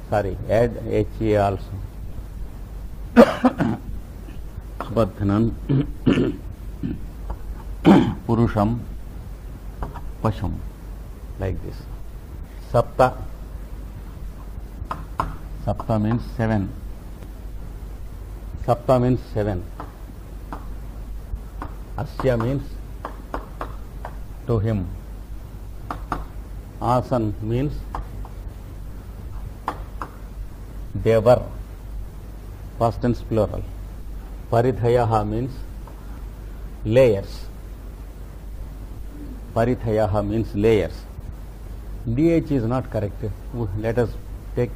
Sorry, add HA also. Abadhanan Purusham Pashum, like this. Sapta. Sapta means 7. Sapta means 7. Asya means to him. Asan means they were, past tense plural. Parithayaha means layers. Parithayaha means layers. DH is not correct. Let us take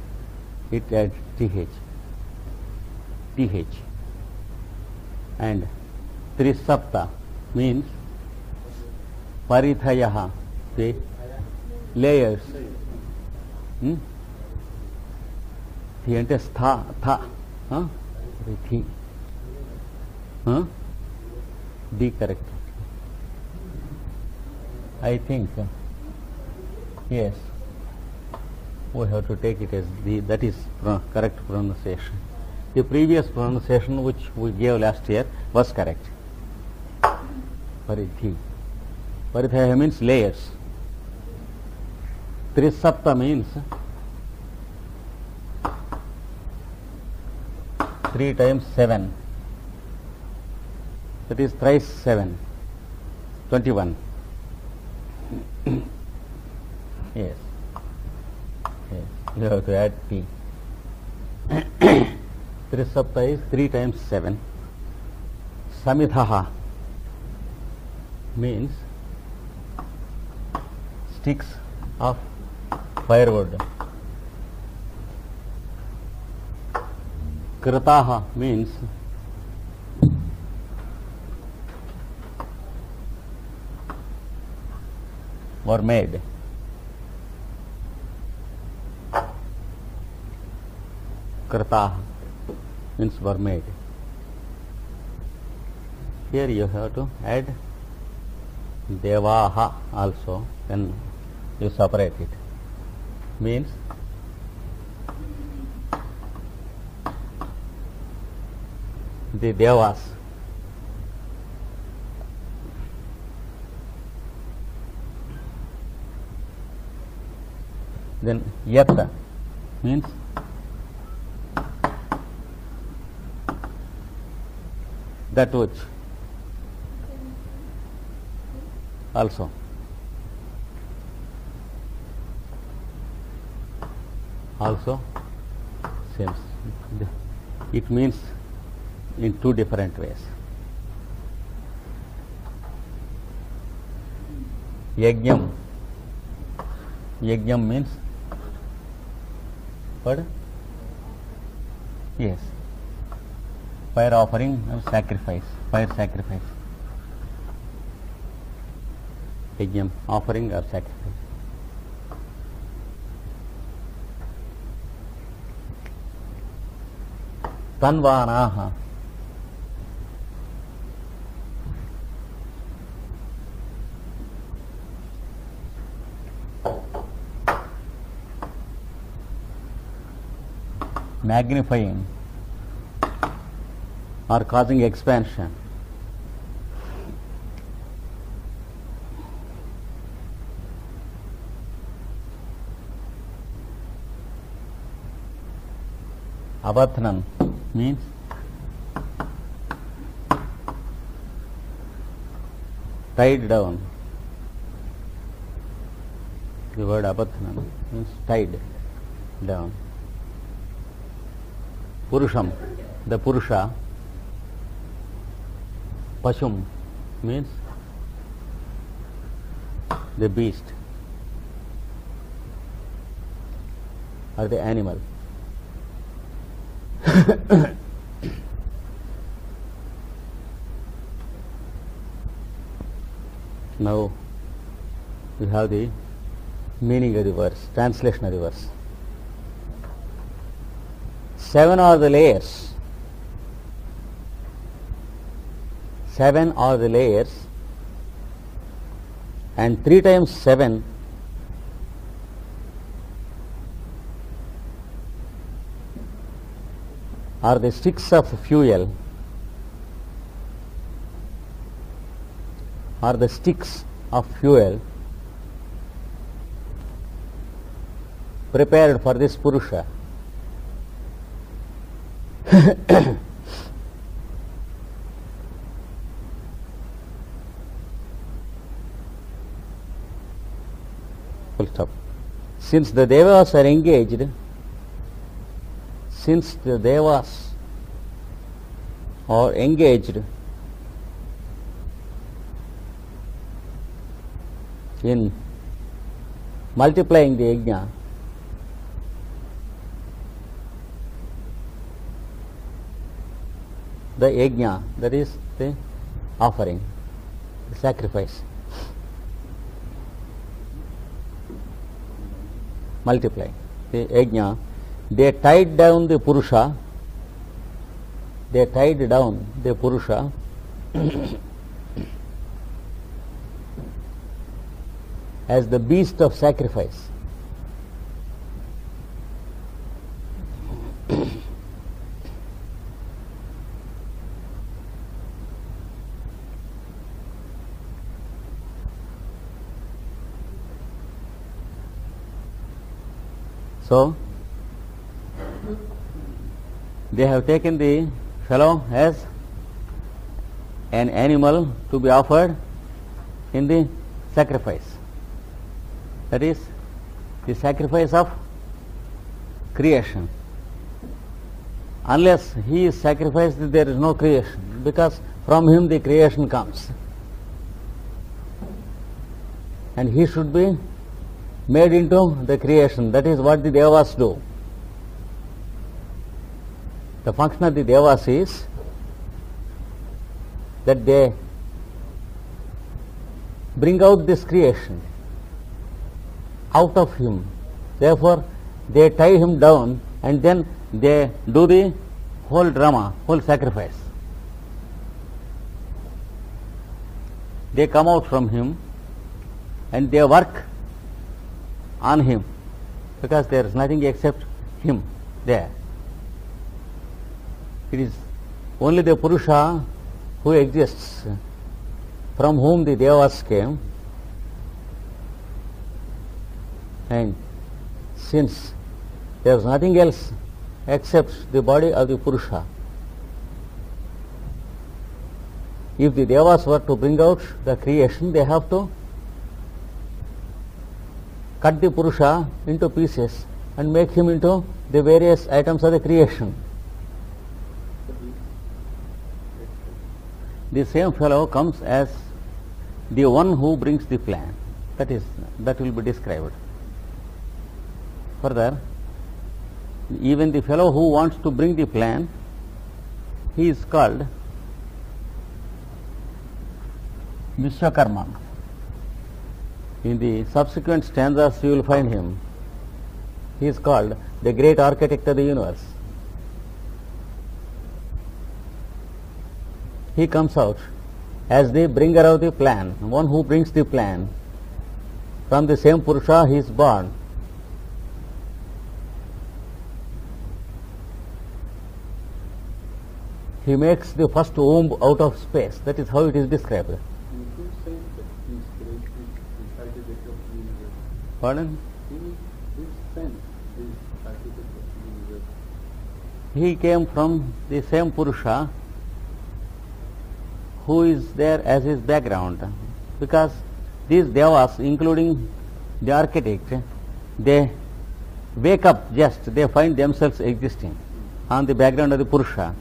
it as TH. TH. And Trisapta means Parithayaha, the layers. The ante stha, tha, thi. D correct. I think, yes, we have to take it as the, that is correct pronunciation. The previous pronunciation which we gave last year was correct. Parithi. Paritha means layers. Trisapta means 3 times 7. That is thrice 7. 21. Yes. Yes. You have to add T. Trisapta is 3 times 7. Samithaha means sticks of firewood. Kritaha means were made. Kritaha means were made. Here you have to add Devaha also, then you separate it. Means the Devas. Then Yatta means that which. Also same. It means in 2 different ways. Yajnam. Yajnam means what? Yes. Fire offering or sacrifice. Fire sacrifice. Yajnam, offering or sacrifice. Tanvanaha. Magnifying or causing expansion. Avathanan means tied down. The word avathanan means tied down. Purusham, the Purusha. Pashum means the beast or the animal. Now we have the meaning of the verse, translation of the verse. 7 are the layers. 7 are the layers, and 3 times 7 are the sticks of fuel, prepared for this Purusha. Full stop. Since the Devas are engaged, in multiplying the yajna, that is the offering, the sacrifice, multiplying the yajna, they tied down the Purusha, as the beast of sacrifice. So, they have taken the fellow as an animal to be offered in the sacrifice. That is the sacrifice of creation. Unless he is sacrificed, there is no creation, because from him the creation comes. And he should be made into the creation. That is what the Devas do. The function of the Devas is that they bring out this creation out of him. Therefore, they tie him down and then they do the whole drama, whole sacrifice. They come out from him and they work on him, because there is nothing except him there. It is only the Purusha who exists, from whom the Devas came, and since there is nothing else except the body of the Purusha, if the Devas were to bring out the creation, they have to cut the Purusha into pieces and make him into the various items of the creation. The same fellow comes as the one who brings the plan. That will be described. Further, even the fellow who wants to bring the plan, he is called Vishwakarma. In the subsequent stanzas you will find him. He is called the great architect of the universe. He comes out as the bringer of the plan, one who brings the plan. From the same Purusha he is born. He makes the first womb out of space. That is how it is described. Pardon? He came from the same Purusha who is there as his background, because these Devas, including the architect, they wake up they find themselves existing on the background of the Purusha,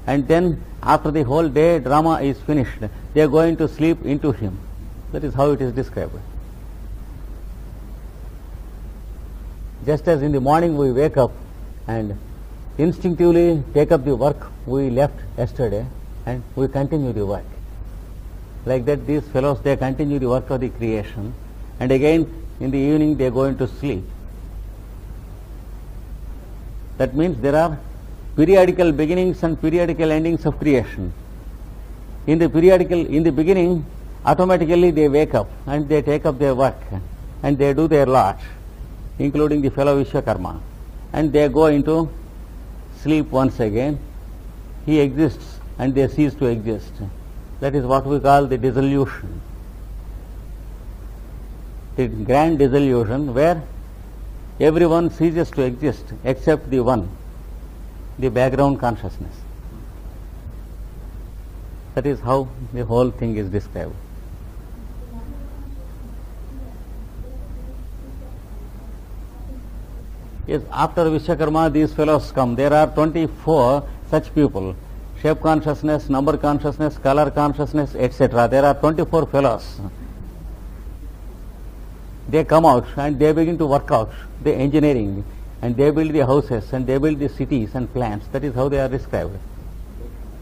and then after the whole day drama is finished, they are going to sleep into him. That is how it is described. Just as in the morning we wake up and instinctively take up the work we left yesterday and we continue the work. Like that, these fellows, they continue the work of the creation, and again in the evening they go into sleep. That means there are periodical beginnings and periodical endings of creation. In the beginning, automatically they wake up and they take up their work and they do their lot, including the fellow Vishwakarma, and they go into sleep once again, he exists and they cease to exist. That is what we call the dissolution. The grand dissolution where everyone ceases to exist except the one, the background consciousness. That is how the whole thing is described. Yes, after Vishwakarma these fellows come. There are 24 such people. Shape consciousness, number consciousness, color consciousness, etc. There are 24 fellows. They come out and they begin to work out the engineering, and they build the houses and they build the cities and plants. That is how they are described.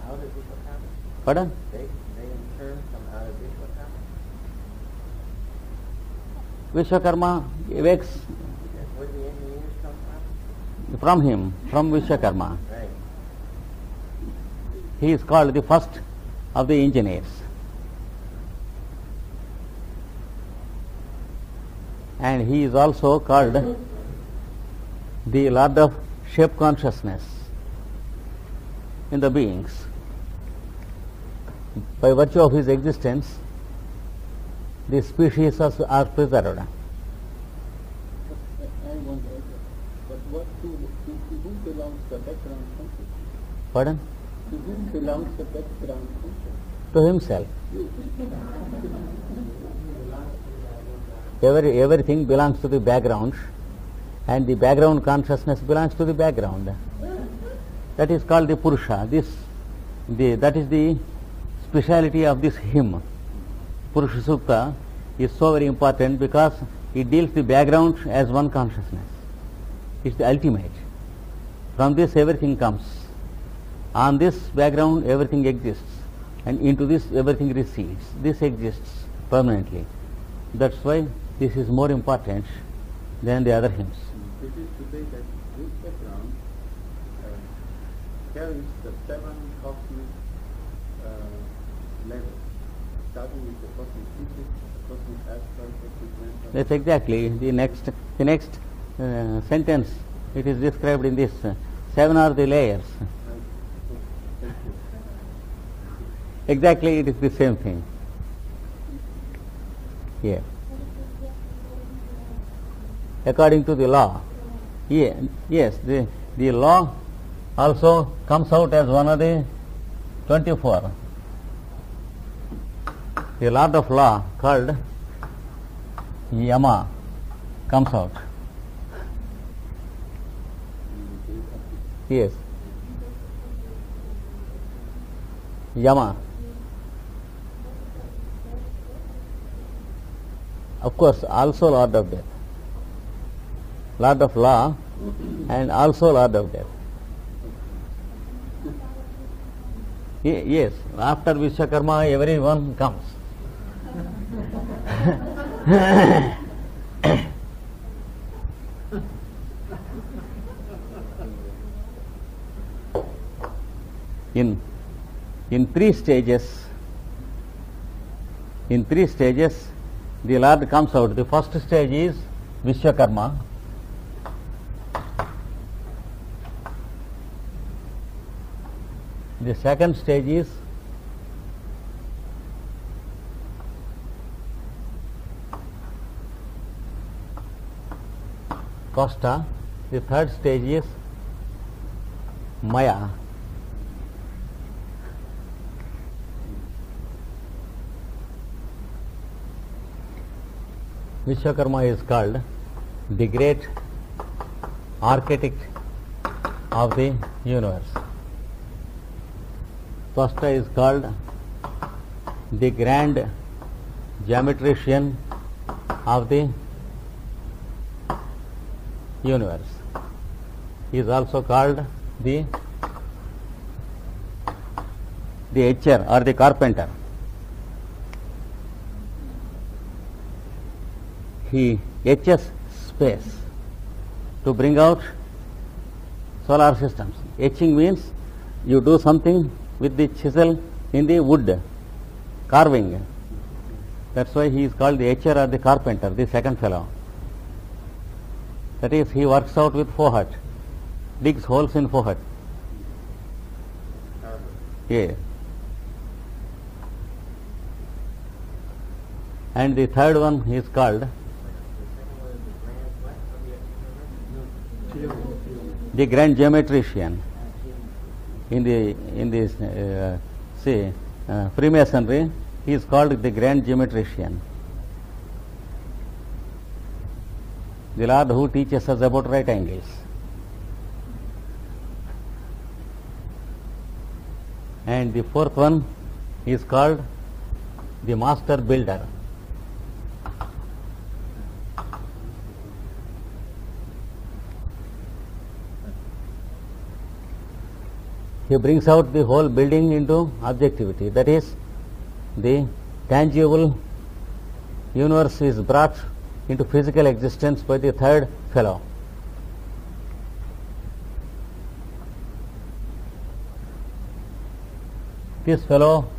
How does this happen? Pardon? They in turn come out of Vishwakarma? Vishwakarma awakes Where do the engineers come from him, from Vishwakarma. Right. He is called the first of the engineers. And he is also called the Lord of Shape Consciousness in the beings. By virtue of his existence, the species are preserved. I wonder, but to whom belongs the background consciousness? Pardon? To whom belongs the background consciousness? To himself. Everything belongs to the background, and the background consciousness belongs to the background. That is called the Purusha. That is the speciality of this hymn. Purusha Sukta is so very important because it deals the background as one consciousness. It's the ultimate. From this everything comes. On this background everything exists, and into this everything recedes. This exists permanently. That's why this is more important than the other hymns. This is to say that this background carries the seven cosmic levels, starting with the cosmic physics, the cosmic astral, cosmic mental. That's exactly the next sentence. It is described in this. Seven are the layers. Thank you. Exactly, it is the same thing. Here. According to the law. Yes, the law also comes out as one of the 24. The Lord of Law called Yama comes out. Yes. Yama. Of course, also Lord of Death. Lord of Law and also Lord of Death. Yes, after Vishwakarma everyone comes. In three stages, the Lord comes out. The first stage is Vishwakarma. The second stage is Costa. The third stage is Maya. Vishwakarma is called the great architect of the universe. Costa is called the grand geometrician of the universe. He is also called the etcher or the carpenter. He etches space to bring out solar systems. Etching means you do something with the chisel in the wood, carving. That's why he is called the etcher or the carpenter, the second fellow. That is, he works out with forehead, digs holes in forehead air. And the third one is called the grand geometrician. In this Freemasonry, he is called the grand geometrician, the Lord who teaches us about right angles. And the fourth one is called the master builder. He brings out the whole building into objectivity. That is, the tangible universe is brought into physical existence by the third fellow. This fellow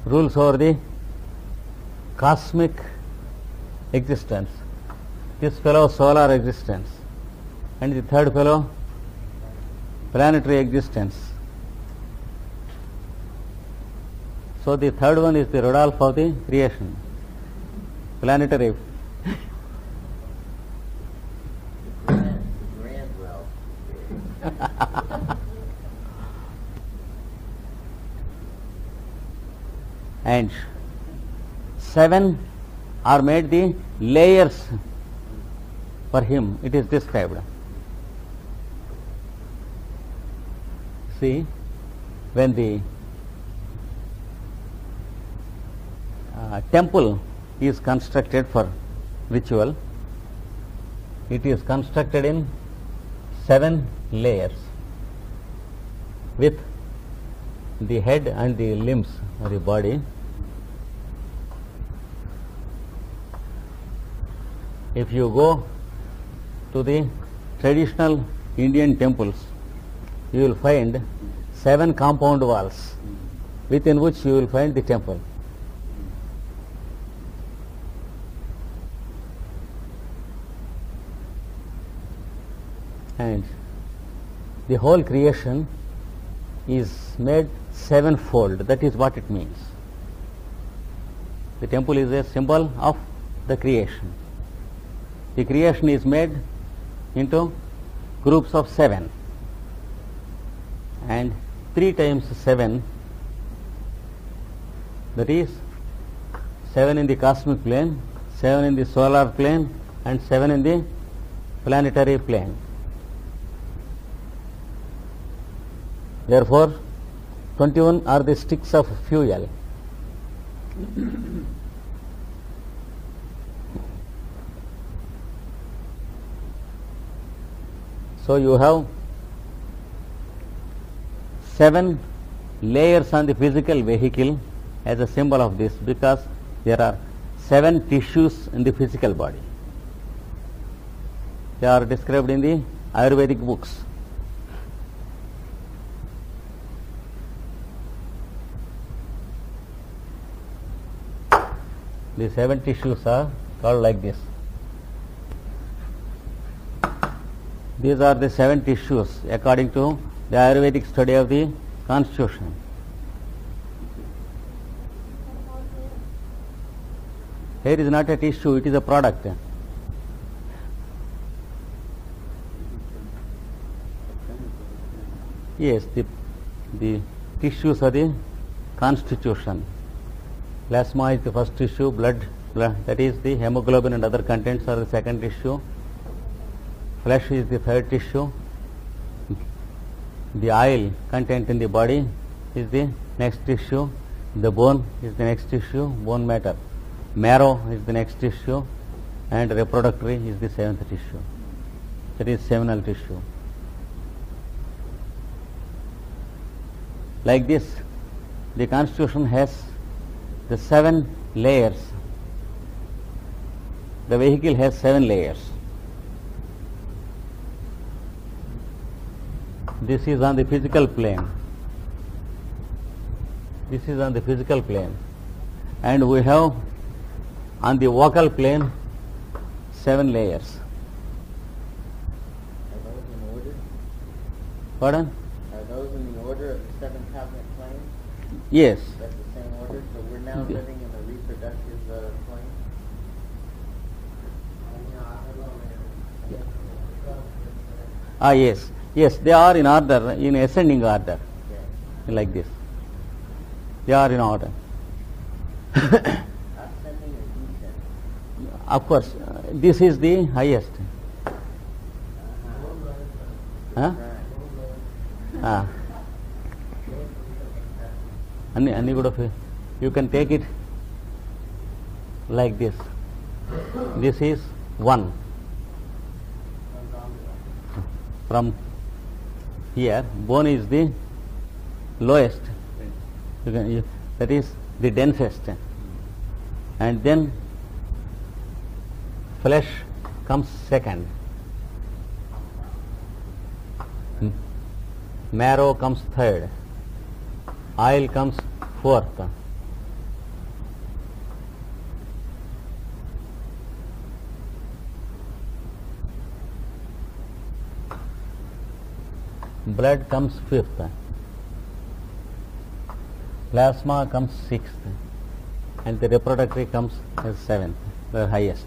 rules over the cosmic existence, this fellow solar existence, and the third fellow planetary existence. So the third one is the Rudolph of the creation, planetary. Grand Ralph. And 7 are made the layers for him, it is described. See, when the temple is constructed for ritual, it is constructed in 7 layers with the head and the limbs of the body. If you go to the traditional Indian temples, you will find 7 compound walls within which you will find the temple. And the whole creation is made 7-fold. That is what it means. The temple is a symbol of the creation. The creation is made into groups of 7, and 3 times 7, that is 7 in the cosmic plane, 7 in the solar plane, and 7 in the planetary plane. Therefore, 21 are the sticks of fuel. So you have 7 layers on the physical vehicle as a symbol of this, because there are 7 tissues in the physical body. They are described in the Ayurvedic books. The 7 tissues are called like this. These are the 7 tissues according to the Ayurvedic study of the constitution. Hair is not a tissue, it is a product. Yes, the tissues are the constitution. Plasma is the first tissue, blood, that is the hemoglobin and other contents are the second tissue. Flesh is the third tissue. The oil content in the body is the next tissue. The bone is the next tissue, bone matter. Marrow is the next tissue, and reproductory is the 7th tissue. That is seminal tissue. Like this, the constitution has the 7 layers. The vehicle has 7 layers. This is on the physical plane. This is on the physical plane. And we have on the vocal plane 7 layers. Are those in order? Pardon? Are those in the order of the 7 cosmic planes? Yes. That's the same order. So we're now living in the reproductive plane. Yes. Yes, they are in order, in ascending order, Okay. like this. They are in order. Ascending or descending? Of course, this is the highest. Huh? Right. Any good of it. You can take it like this. This is 1. From here, bone is the lowest. That is the densest. And then flesh comes second. Marrow comes third. Oil comes fourth. Blood comes fifth. Plasma comes sixth. And the reproductive comes as seventh, the highest.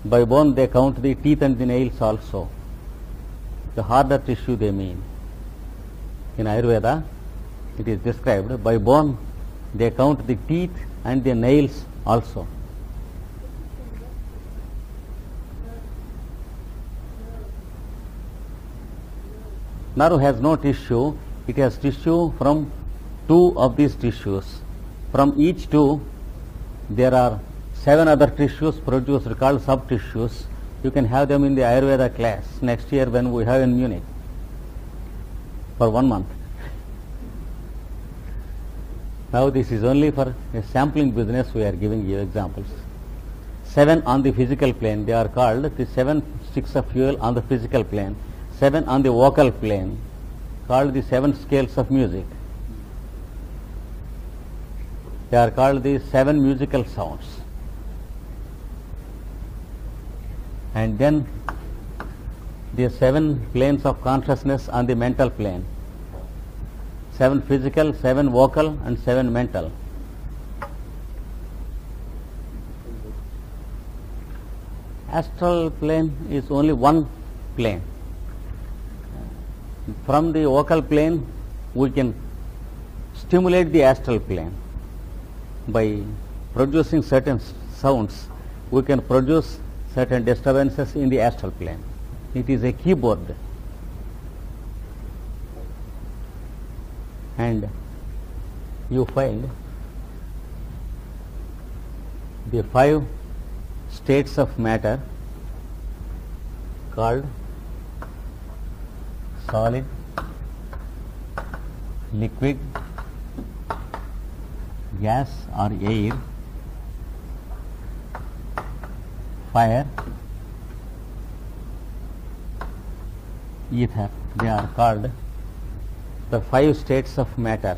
By bone they count the teeth and the nails also. The harder tissue they mean. In Ayurveda it is described, by bone they count the teeth and the nails also. Nerve has no tissue, it has tissue from 2 of these tissues. From each 2 there are 7 other tissues produced called sub-tissues. You can have them in the Ayurveda class next year when we have in Munich for 1 month. Now this is only for a sampling business, we are giving you examples. 7 on the physical plane, they are called the 7 sticks of fuel on the physical plane. 7 on the vocal plane, called the 7 scales of music. They are called the 7 musical sounds. And then the 7 planes of consciousness on the mental plane. 7 physical, 7 vocal and 7 mental. Astral plane is only one plane. From the vocal plane we can stimulate the astral plane. By producing certain sounds we can produce certain disturbances in the astral plane. It is a keyboard. And you find the 5 states of matter called solid, liquid, gas or air, fire, ether. They are called the 5 states of matter.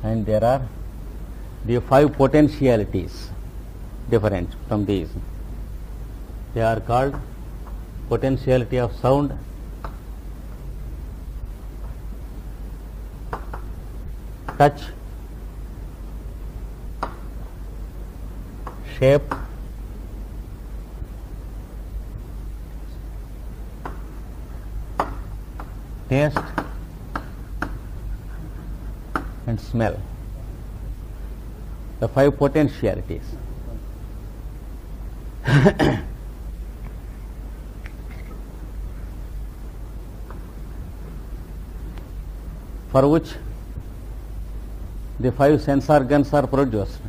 And there are the 5 potentialities different from these. They are called potentiality of sound, touch, shape, taste and smell. The 5 potentialities. For which the 5 sense organs are produced.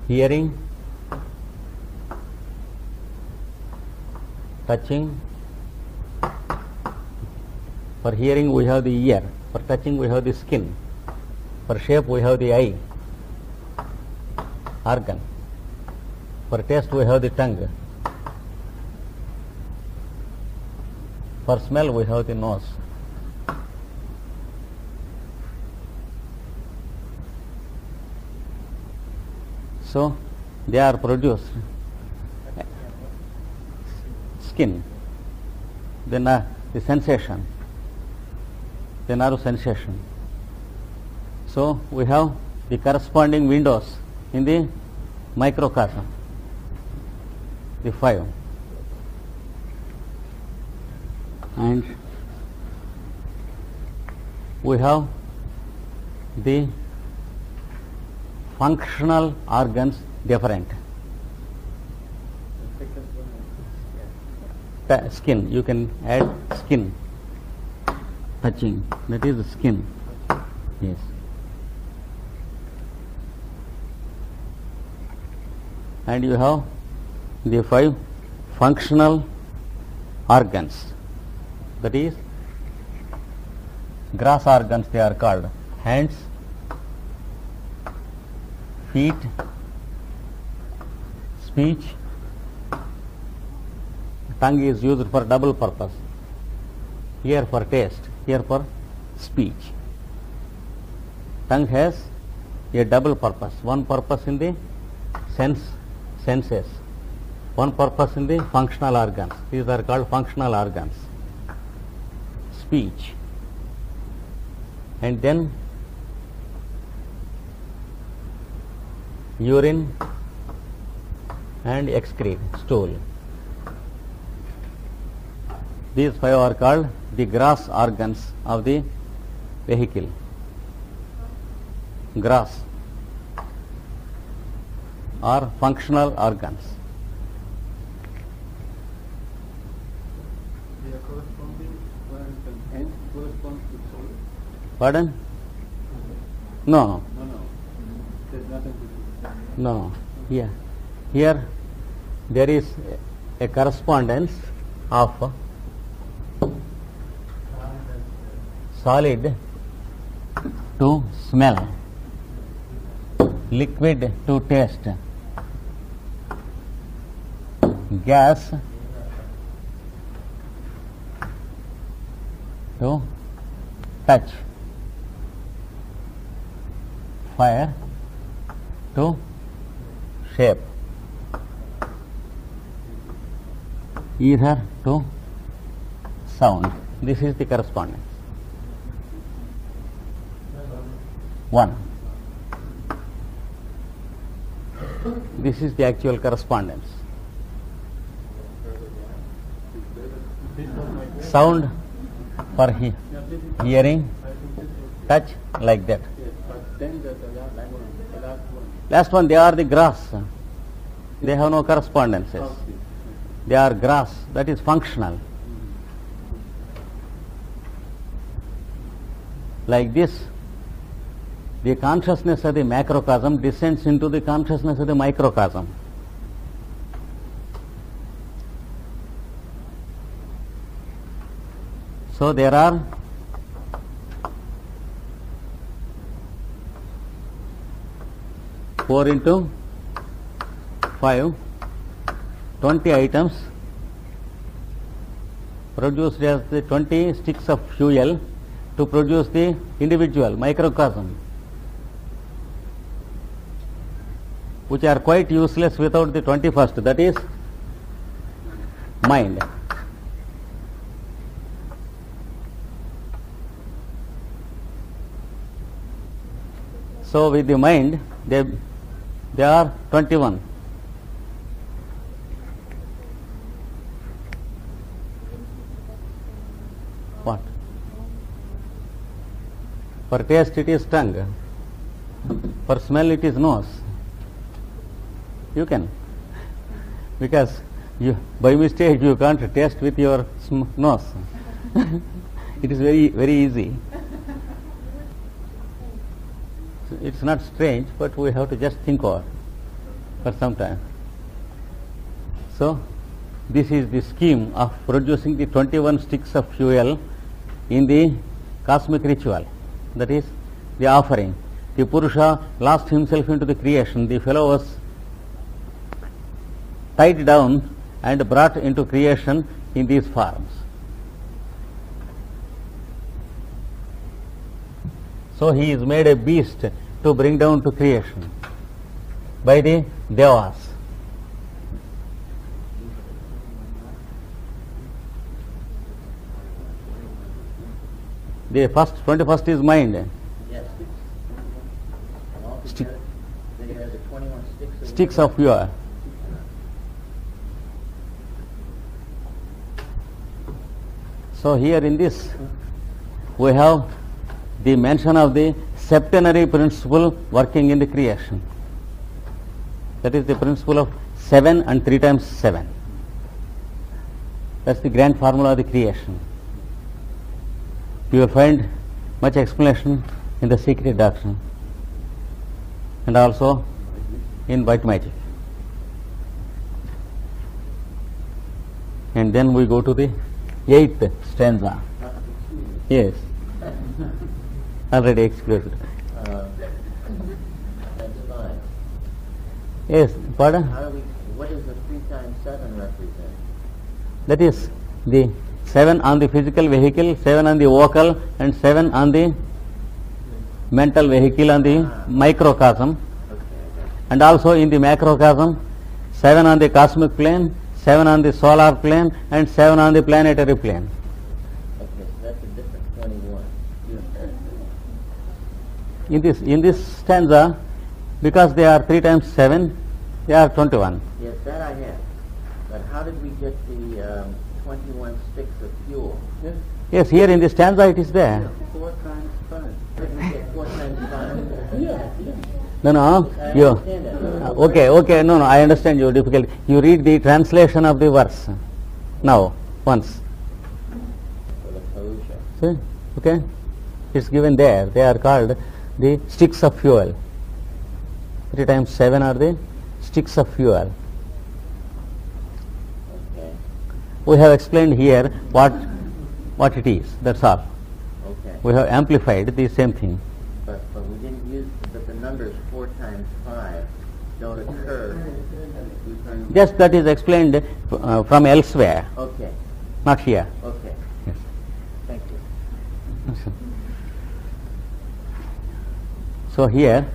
Hearing, touching. For hearing we have the ear, for touching we have the skin, for shape we have the eye organ, for taste we have the tongue, for smell we have the nose. So they are produced. Skin, then the sensation, the nerve sensation. So we have the corresponding windows in the microcosm, the 5. And we have the functional organs different. Skin, you can add skin, touching, that is the skin. Yes. And you have the 5 functional organs, that is gross organs they are called: hands, feet, speech. Tongue is used for double purpose, here for taste, here for speech. Tongue has a double purpose, one purpose in the senses, one purpose in the functional organs. These are called functional organs. Speech, and then urine and excrete, stool. These 5 are called the gross organs of the vehicle. Gross or functional organs. They are corresponding, for instance, hand corresponds to soul. Pardon? No. No. There's nothing to do. No. Yeah. Here there is a correspondence of solid to smell, liquid to taste, gas to touch, fire to shape, ether to sound. This is the correspondence. 1. This is the actual correspondence. Sound for hearing, touch, like that. Yes, but then the last one. Last one, they are the grass. They have no correspondences. They are grass, that is functional. Like this, the consciousness of the macrocosm descends into the consciousness of the microcosm. So there are 4 into 5, 20 items produced as the 20 sticks of fuel to produce the individual microcosm, which are quite useless without the 21st, that is mind. So with the mind, they are 21. What? For taste it is tongue. For smell it is nose. You can, because you by mistake you can't taste with your nose. It is very, very easy. So it's not strange, but we have to just think over for some time. So this is the scheme of producing the 21 sticks of fuel in the cosmic ritual, that is the offering. The Purusha lost himself into the creation. The fellow was tied down and brought into creation in these forms. So he is made a beast to bring down to creation. by the devas. The first 21st is mind. Yes. Stick. Altogether, they have the 21 sticks. Sticks of fuel. So here in this we have the mention of the septenary principle working in the creation. That is the principle of 7 and 3 times 7. That's the grand formula of the creation. You will find much explanation in the secret doctrine and also in white magic. And then we go to the 8th stanza. Yes, already explained. That's 5. Yes, pardon? What does the 3 times 7 represent? That is the 7 on the physical vehicle, 7 on the vocal, and 7 on the mental vehicle on the microcosm, and also in the macrocosm, 7 on the cosmic plane, 7 on the solar plane, and 7 on the planetary plane. Okay, so that's a different 21. In this stanza, because they are 3 times 7, they are 21. Yes, that I have. But how did we get the 21 sticks of fuel? Yes, here in the stanza it is there. 4 times 5. Where did we get 4 times 5? Yeah. No, I you. understand that. Okay, no, I understand your difficulty. You read the translation of the verse now, once. For the Purusha. See, okay? It's given there. They are called the sticks of fuel. 3 times 7 are the sticks of fuel. Okay. We have explained here what it is. That's all. Okay. We have amplified the same thing. But we didn't use, but the numbers 4 times 5 don't occur. Just that is explained from elsewhere, Okay. not here. Okay. Yes. Thank you. So here,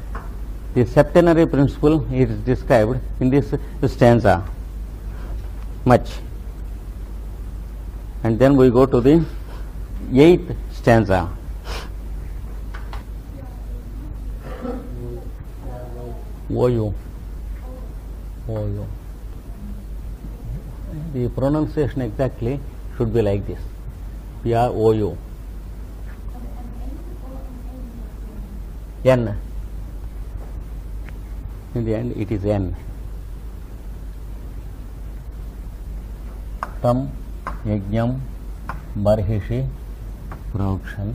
the septenary principle is described in this stanza much. And then we go to the 8th stanza. Oyo. The pronunciation exactly should be like this. P-R-O-U. N. In the end it is N. Tam yajnam barhishi praukshan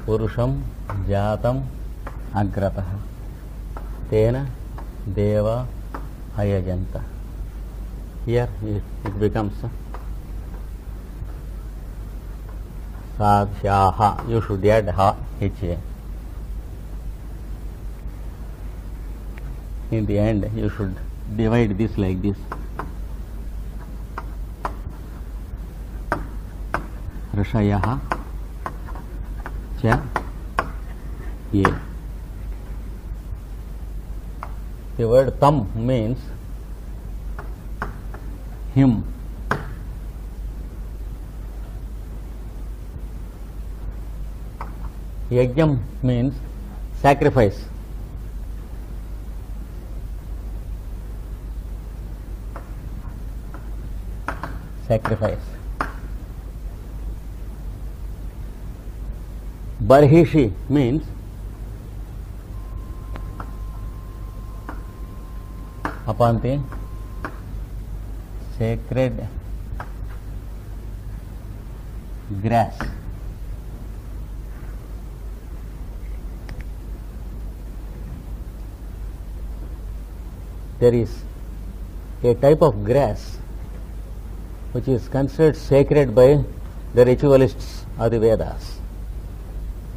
purusham jatam agratah tena deva ayajanta. Here it becomes sadhyaha. You should add ha, H-A. In the end, you should divide this like this. Rishayaha cha ye. The word tam means him. Yajnam means sacrifice. Sacrifice. Barhishi means upon the sacred grass. There is a type of grass which is considered sacred by the ritualists of the Vedas.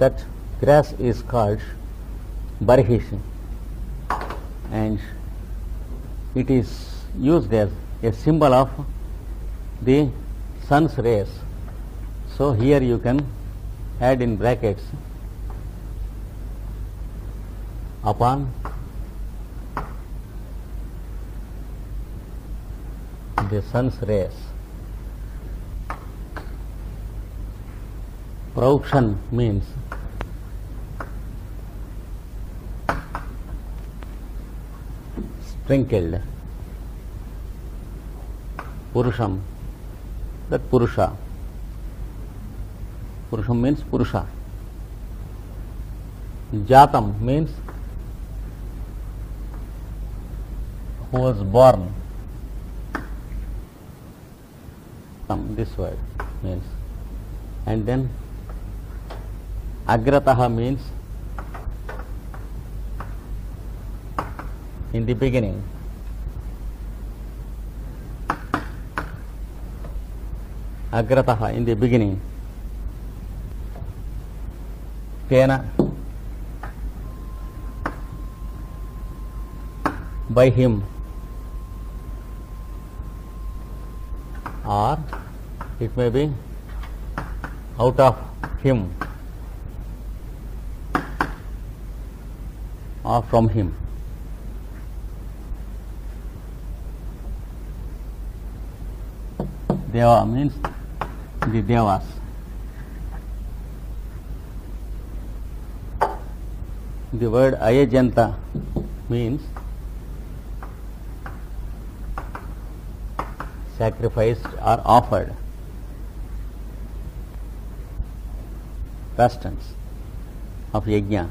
That grass is called barhishi, and it is used as a symbol of the sun's rays. So here you can add in brackets upon the sun's rays. Praukshan means sprinkled. Purusham, that Purusha. Purusham means Purusha. Jatam means who was born. This word means. And then Agrataha means in the beginning. Agrataha, in the beginning. Tena, by him, or it may be out of him or from him. Deva means the Devas. The word Ayajanta means sacrificed or offered. Past tense of yajna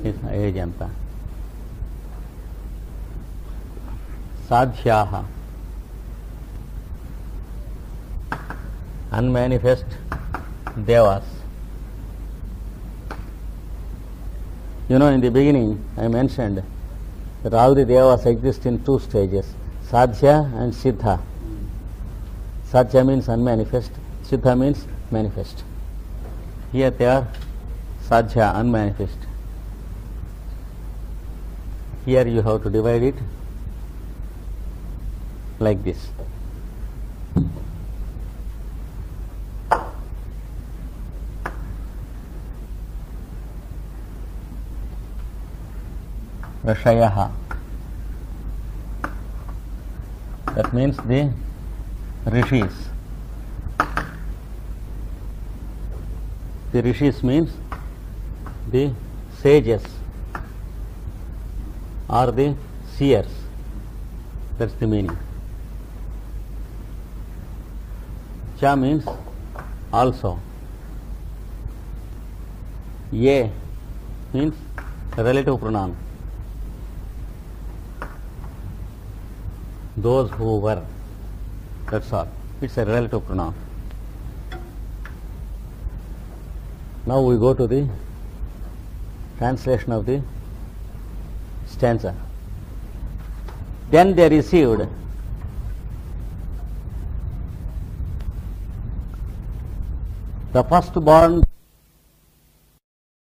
is Ayajanta. Sadhyaha, unmanifest Devas. You know, in the beginning I mentioned that all the Devas exist in two stages, Sadhya and Siddha. Sadhya means unmanifest, Siddha means manifest. Here they are Sadhya, unmanifest. Here you have to divide it like this. Rashayaha, that means the Rishis. The Rishis means the sages or the seers. That's the meaning. Cha means also. Ye means relative pronoun. Those who were. That's all. It's a relative pronoun. Now we go to the translation of the stanza. Then they received the firstborn